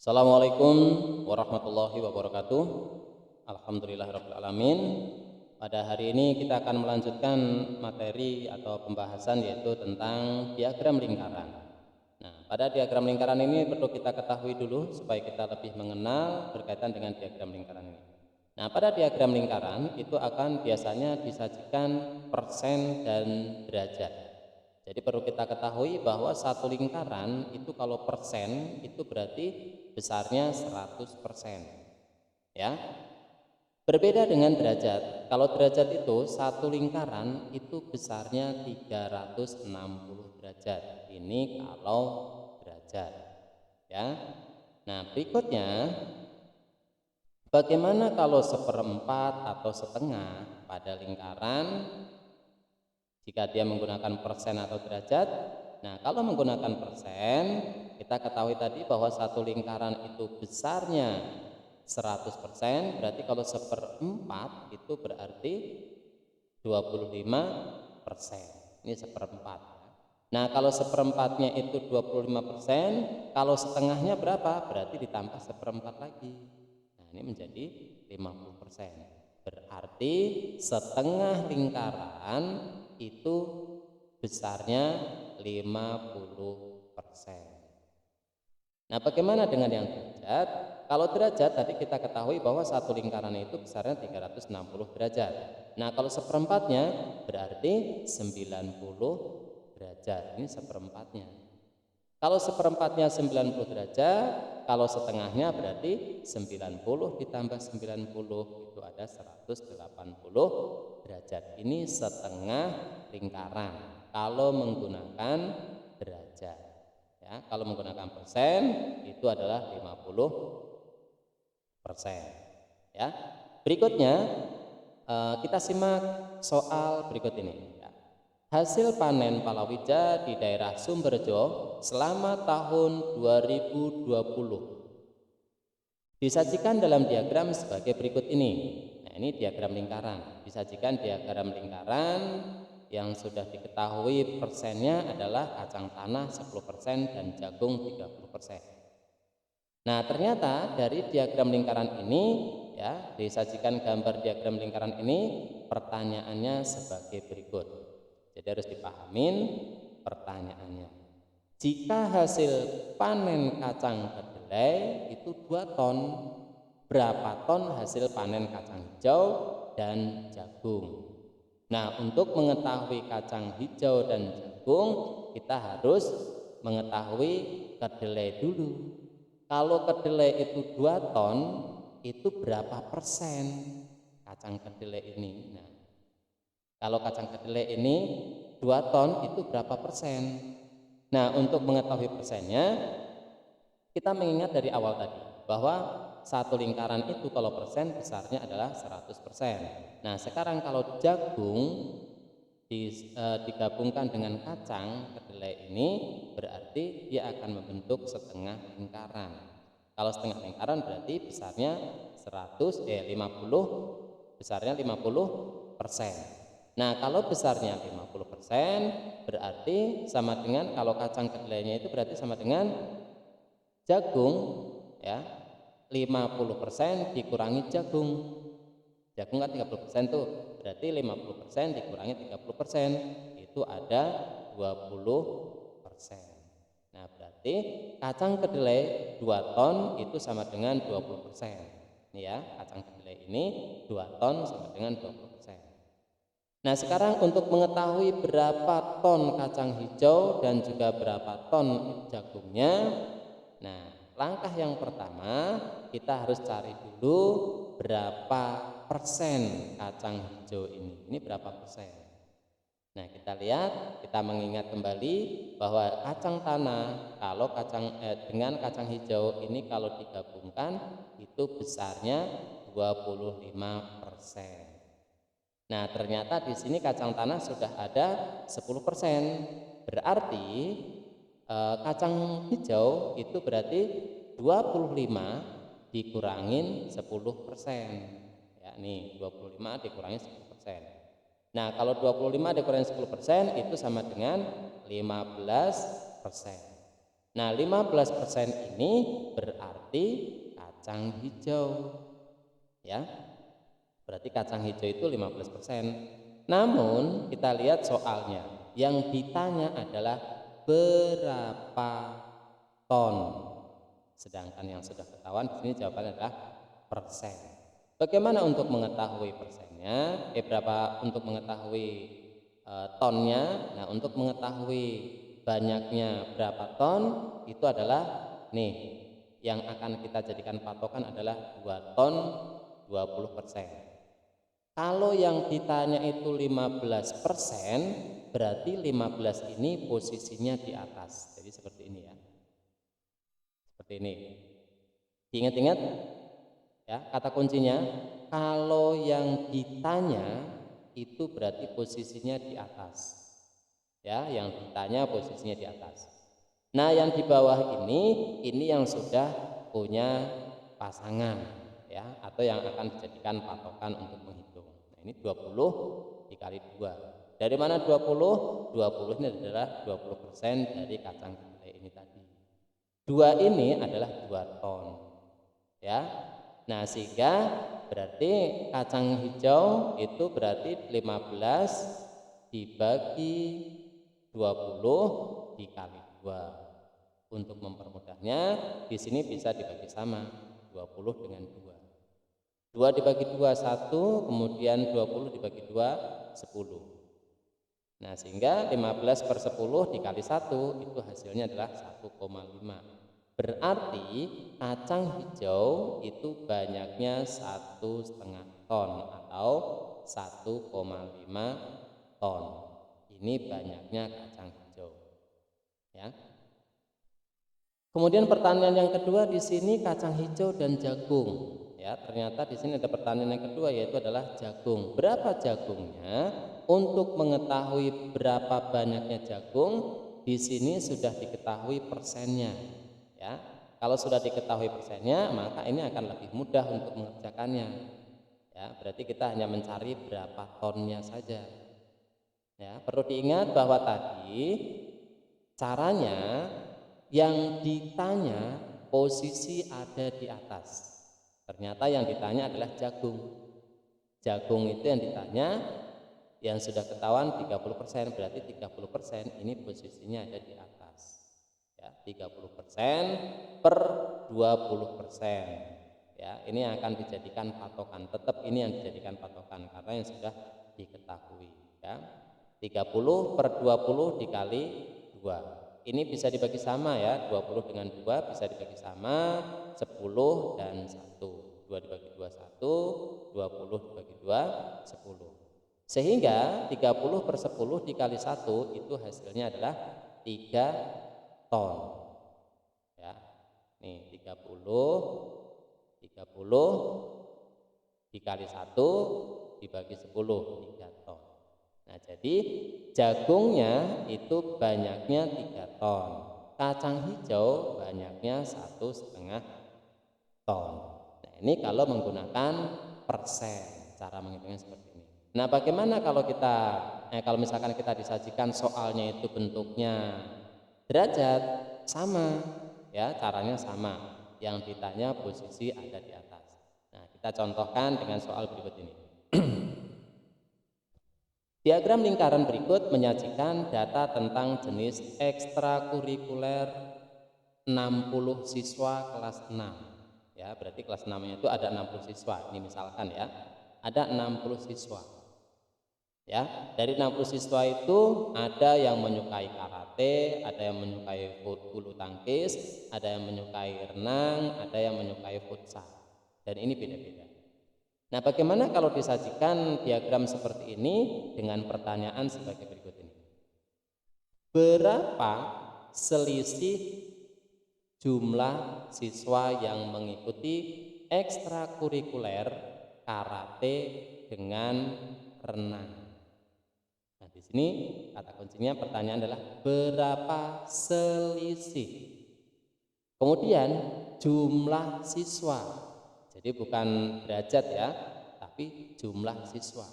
Assalamualaikum warahmatullahi wabarakatuh. Alhamdulillahirabbil alamin. Pada hari ini kita akan melanjutkan materi atau pembahasan yaitu tentang diagram lingkaran. Nah, pada diagram lingkaran ini perlu kita ketahui dulu supaya kita lebih mengenal berkaitan dengan diagram lingkaran ini. Nah, pada diagram lingkaran itu akan biasanya disajikan persen dan derajat. Jadi perlu kita ketahui bahwa satu lingkaran itu kalau persen itu berarti besarnya 100%. Ya. Berbeda dengan derajat. Kalau derajat itu satu lingkaran itu besarnya 360 derajat. Ini kalau derajat. Ya. Nah, berikutnya bagaimana kalau seperempat atau setengah pada lingkaran jika dia menggunakan persen atau derajat? Nah, kalau menggunakan persen, kita ketahui tadi bahwa satu lingkaran itu besarnya 100%, berarti kalau seperempat itu berarti 25%. Ini seperempat. Nah, kalau seperempatnya itu 25%, kalau setengahnya berapa? Berarti ditambah seperempat lagi. Nah, ini menjadi 50%. Berarti setengah lingkaran itu besarnya 50%. Nah, bagaimana dengan yang derajat? Kalau derajat tadi kita ketahui bahwa satu lingkaran itu besarnya 360 derajat. Nah, kalau seperempatnya berarti 90 derajat. Ini seperempatnya. Kalau seperempatnya 90 derajat, kalau setengahnya berarti 90 ditambah 90 itu ada 180 derajat. Ini setengah lingkaran kalau menggunakan derajat. Ya, kalau menggunakan persen itu adalah 50%. Ya. Berikutnya kita simak soal berikut ini. Hasil panen palawija di daerah Sumberjo selama tahun 2020 disajikan dalam diagram sebagai berikut ini. Nah, ini diagram lingkaran. Disajikan diagram lingkaran yang sudah diketahui persennya adalah kacang tanah 10% dan jagung 30%. Nah, ternyata dari diagram lingkaran ini ya, disajikan gambar diagram lingkaran ini pertanyaannya sebagai berikut. Jadi harus dipahamin pertanyaannya. Jika hasil panen kacang kedelai itu 2 ton, berapa ton hasil panen kacang hijau dan jagung? Nah, untuk mengetahui kacang hijau dan jagung, kita harus mengetahui kedelai dulu. Kalau kedelai itu 2 ton, itu berapa persen kacang kedelai ini? Nah, kalau kacang kedelai ini 2 ton itu berapa persen? Nah, untuk mengetahui persennya, kita mengingat dari awal tadi bahwa satu lingkaran itu kalau persen besarnya adalah 100%. Nah, sekarang kalau jagung digabungkan dengan kacang kedelai ini berarti dia akan membentuk setengah lingkaran. Kalau setengah lingkaran berarti besarnya 50, besarnya 50%. Nah, kalau besarnya 50% berarti sama dengan, kalau kacang kedelainya itu berarti sama dengan jagung ya, 50% dikurangi jagung. Jagung kan 30% tuh, berarti 50% dikurangi 30% itu ada 20%. Nah, berarti kacang kedelai 2 ton itu sama dengan 20%. Ini ya, kacang kedelai ini 2 ton sama dengan 20%. Nah, sekarang untuk mengetahui berapa ton kacang hijau dan juga berapa ton jagungnya, nah, langkah yang pertama kita harus cari dulu berapa persen kacang hijau ini. Ini berapa persen? Nah, kita lihat, kita mengingat kembali bahwa kacang tanah kalau dengan kacang hijau ini kalau digabungkan itu besarnya 25%. Nah, ternyata di sini kacang tanah sudah ada 10%. Berarti kacang hijau itu berarti 25 dikurangin 10%. Ya, nih 25 dikurangi 10%. Nah, kalau 25 dikurangi 10% itu sama dengan 15%. Nah, 15% ini berarti kacang hijau. Ya, berarti kacang hijau itu 15%. Namun kita lihat soalnya, yang ditanya adalah berapa ton. Sedangkan yang sudah ketahuan di sini jawabannya adalah persen. Bagaimana untuk mengetahui persennya? Berapa untuk mengetahui tonnya? Nah, untuk mengetahui banyaknya berapa ton itu adalah nih, yang akan kita jadikan patokan adalah 2 ton 20%. Kalau yang ditanya itu 15%, berarti 15 ini posisinya di atas. Jadi seperti ini ya. Seperti ini. Diingat-ingat ya, kata kuncinya kalau yang ditanya itu berarti posisinya di atas. Ya, yang ditanya posisinya di atas. Nah, yang di bawah ini yang sudah punya pasangan ya, atau yang akan dijadikan patokan untuk menghitung. Nah, ini 20 dikali 2. Dari mana 20? 20 ini adalah 20% dari kacang kedelai ini tadi. 2 ini adalah 2 ton. Ya. Nah, sehingga berarti kacang hijau itu berarti 15 dibagi 20 dikali 2. Untuk mempermudahnya, di sini bisa dibagi sama, 20 dengan 2. 2 dibagi 2, 1, kemudian 20 dibagi 2, 10. Nah, sehingga 15 per 10 dikali 1, itu hasilnya adalah 1,5. Berarti kacang hijau itu banyaknya 1,5 ton atau 1,5 ton. Ini banyaknya kacang hijau. Ya. Kemudian pertanyaan yang kedua di sini kacang hijau dan jagung. Ya, ternyata di sini ada pertanyaan yang kedua yaitu adalah jagung. Berapa jagungnya? Untuk mengetahui berapa banyaknya jagung, di sini sudah diketahui persennya. Ya, kalau sudah diketahui persennya, maka ini akan lebih mudah untuk mengerjakannya. Ya, berarti kita hanya mencari berapa tonnya saja. Ya, perlu diingat bahwa tadi caranya yang ditanya posisi ada di atas. Ternyata yang ditanya adalah jagung. Jagung itu yang ditanya, yang sudah ketahuan 30%, berarti 30% ini posisinya ada di atas. Ya, 30% per 20%. Ya, ini akan dijadikan patokan. Tetap ini yang dijadikan patokan karena yang sudah diketahui. Ya, 30 per 20 dikali 2. Ini bisa dibagi sama ya, 20 dengan 2 bisa dibagi sama, 10 dan 1. 2 dibagi 2, 1, 20 dibagi 2, 10. Sehingga 30 per 10 dikali 1 itu hasilnya adalah 3 ton. Ya, nih 30 dikali 1 dibagi 10, 3 ton. Nah, jadi jagungnya itu banyaknya 3 ton. Kacang hijau banyaknya 1,5 ton. Nah, ini kalau menggunakan persen, cara menghitungnya seperti ini. Nah, bagaimana kalau kalau misalkan kita disajikan soalnya itu bentuknya derajat, sama ya, caranya sama. Yang ditanya posisi ada di atas. Nah, kita contohkan dengan soal berikut ini. Diagram lingkaran berikut menyajikan data tentang jenis ekstrakurikuler 60 siswa kelas 6. Ya, berarti kelas 6 itu ada 60 siswa. Ini misalkan ya, ada 60 siswa. Ya, dari 60 siswa itu ada yang menyukai karate, ada yang menyukai bulu tangkis, ada yang menyukai renang, ada yang menyukai futsal. Dan ini beda-beda. Nah, bagaimana kalau disajikan diagram seperti ini dengan pertanyaan sebagai berikut ini. Berapa selisih jumlah siswa yang mengikuti ekstrakurikuler karate dengan renang? Nah, di sini kata kuncinya pertanyaan adalah berapa selisih. Kemudian jumlah siswa. Jadi bukan derajat ya, tapi jumlah siswa.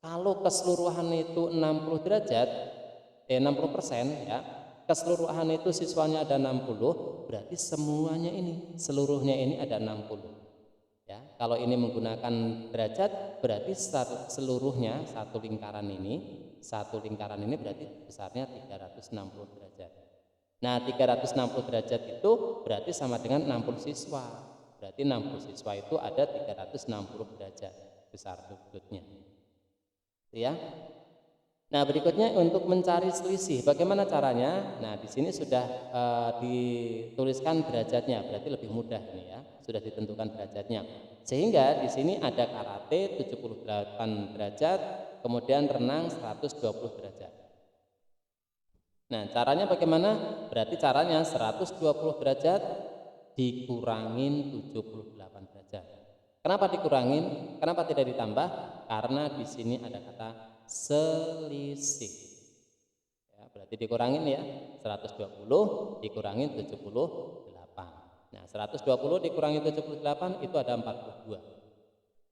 Kalau keseluruhan itu 60 derajat, 60% ya, keseluruhan itu siswanya ada 60, berarti seluruhnya ini ada 60. Ya, kalau ini menggunakan derajat, berarti seluruhnya satu lingkaran ini berarti besarnya 360 derajat. Nah, 360 derajat itu berarti sama dengan 60 siswa. Berarti 60 siswa itu ada 360 derajat besar sudutnya. Ya. Nah, berikutnya untuk mencari selisih, bagaimana caranya? Nah, di sini sudah dituliskan derajatnya, berarti lebih mudah ini ya. Sudah ditentukan derajatnya. Sehingga di sini ada karate 78 derajat, kemudian renang 120 derajat. Nah, caranya bagaimana? Berarti caranya 120 derajat dikurangin 78 derajat. Kenapa dikurangin? Kenapa tidak ditambah? Karena di sini ada kata selisih. Ya, berarti dikurangin ya, 120 dikurangin 78. Nah, 120 dikurangi 78 itu ada 42.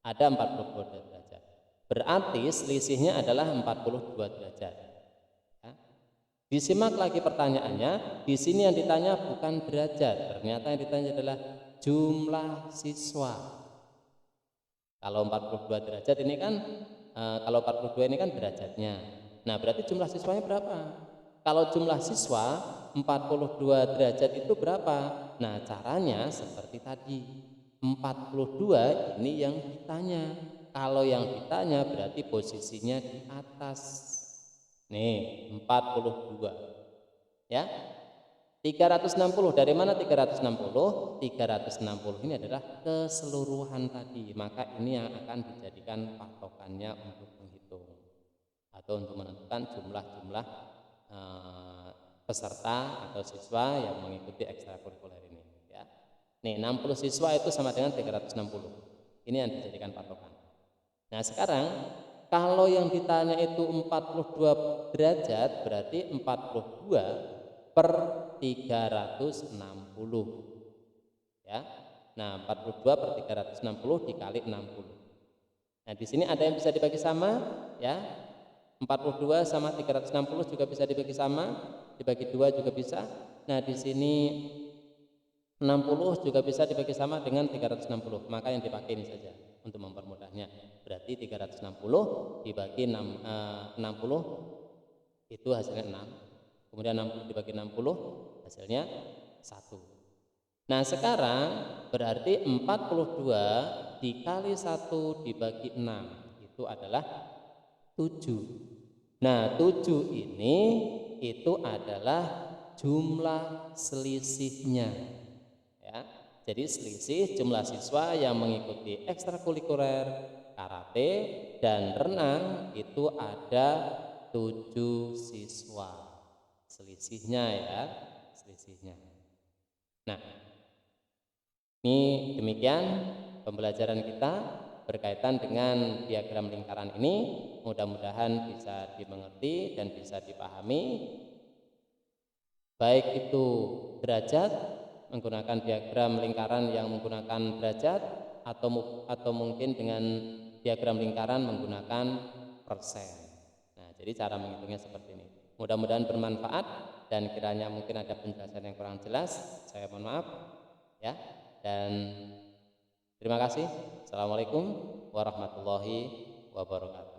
Ada 42 derajat. Berarti selisihnya adalah 42 derajat. Ya. Disimak lagi pertanyaannya. Di sini yang ditanya bukan derajat, ternyata yang ditanya adalah jumlah siswa. Kalau 42 derajat ini kan kalau 42 ini kan derajatnya. Nah, berarti jumlah siswanya berapa? Kalau jumlah siswa 42 derajat itu berapa? Nah, caranya seperti tadi. 42 ini yang ditanya. Kalau yang ditanya berarti posisinya di atas. Nih, 42. Ya. 360 dari mana 360? 360 ini adalah keseluruhan tadi, maka ini yang akan dijadikan patokannya untuk menghitung atau untuk menentukan jumlah peserta atau siswa yang mengikuti ekstrakurikuler ini ya. Nih 60 siswa itu sama dengan 360. Ini yang dijadikan patokan. Nah, sekarang kalau yang ditanya itu 42 derajat berarti 42 per 360 ya. Nah, 42 per 360 dikali 60. Nah, di sini ada yang bisa dibagi sama ya. 42 sama 360 juga bisa dibagi sama, dibagi 2 juga bisa. Nah, di sini 60 juga bisa dibagi sama dengan 360. Maka yang dipakai ini saja untuk mempermudahnya. Berarti 360 dibagi 60 itu hasilnya 6. Kemudian 60 dibagi 60 hasilnya 1. Nah, sekarang berarti 42 dikali 1 dibagi 6 itu adalah 7. Nah, 7 ini itu adalah jumlah selisihnya ya. Jadi selisih jumlah siswa yang mengikuti ekstrakurikuler karate dan renang itu ada 7 siswa. Selisihnya ya, selisihnya. Nah, ini demikian pembelajaran kita berkaitan dengan diagram lingkaran ini. Mudah-mudahan bisa dimengerti dan bisa dipahami. Baik itu derajat, menggunakan diagram lingkaran yang menggunakan derajat, atau mungkin dengan diagram lingkaran menggunakan persen. Nah, jadi cara menghitungnya seperti ini. Mudah-mudahan bermanfaat dan kiranya mungkin ada penjelasan yang kurang jelas, saya mohon maaf ya. Dan terima kasih. Assalamualaikum warahmatullahi wabarakatuh.